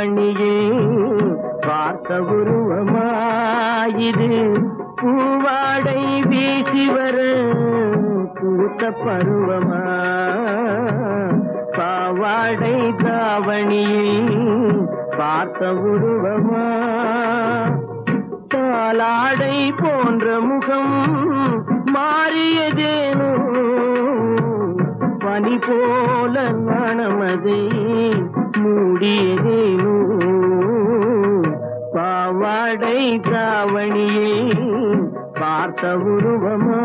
தாவணியே பார்த்த உருவமாயிது பூவாடை வீசி வர பூத்த பருவமா பாவாடை தாவணியே பார்த்த உருவமா பாலாடை போன்ற முகம் மாறியதேனோ பனி போல நாணமதை மூடியதேனோ பாவாடை தாவணியே பார்த்த உருவமா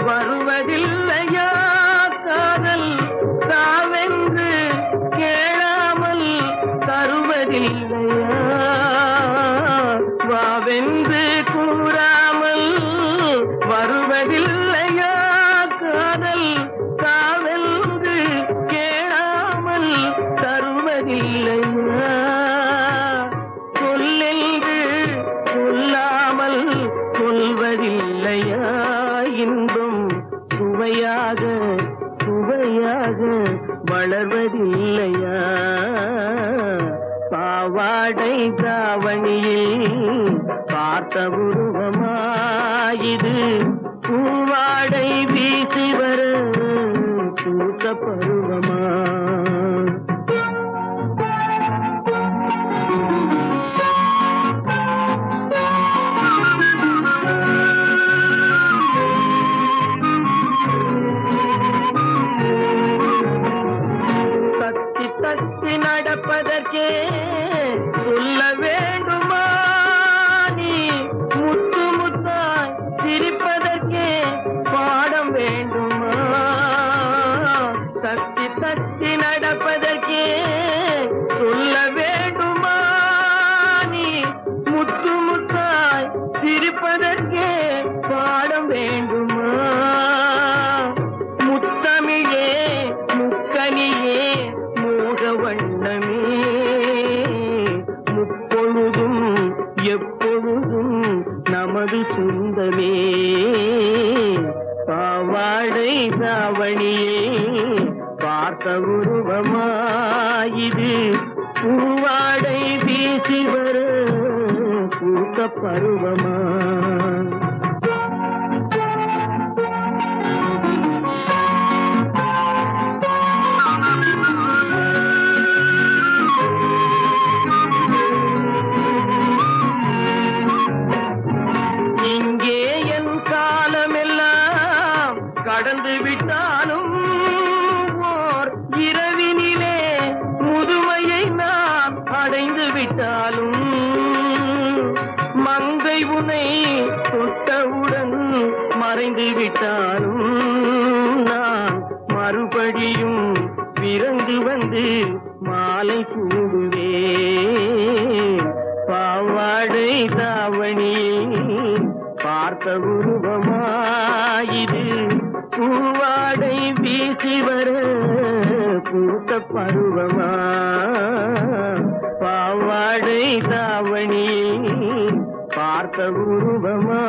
வருவதில்லையா காதல் தாவென்று கேளாமல் தருவதில்லையா வாவென்று கூறாமல் வருவதில்லையா காதல் தாவென்று கேளாமல் தருவதில்லையா சொல்லென்று சொல்லாமல் சொல்வதில்லையா இன்பம் சுவையாக சுவையாக வளர்வதில்லையா பாவாடை தாவணியே பார்த்த உருவமாயிது பூவாடை வீசி வர பூத்த பருவமா தத்தி நடப்பதற்கே சொல்ல வேண்டுமா நீ முத்து முத்தாய் சிரிப்பதற்கே பாடம் வேண்டுமா தத்தி தத்தி நடப்பதற்கே சொல்ல வேண்டுமா நீ முத்து முத்தாய் சிரிப்பதற்கே பாடம் வேண்டுமா முத்தமிழே முக்கனியே வண்ணமே முப்பொழுதும் எப்பொழுதும் நமது சொந்தமே பாவாடை தாவணியே பார்த்த உருவமாயிது பூவாடை வீசி வர பூத்த பருவமா கடந்து விட்டாலும் ஓர் இரவினிலே முதுமையை நாம் அடைந்து விட்டாலும் மங்கை உனை தொட்டவுடன் மறைந்து விட்டாலும் நான் மறுபடியும் பிறந்து வந்து மாலை சூடுவேன் பாவாடை தாவணியே பார்த்த உருவமாயிது பூவாடை வீசி வர பூத்த பருவமா பாவாடை தாவணியே பார்த்த உருவமா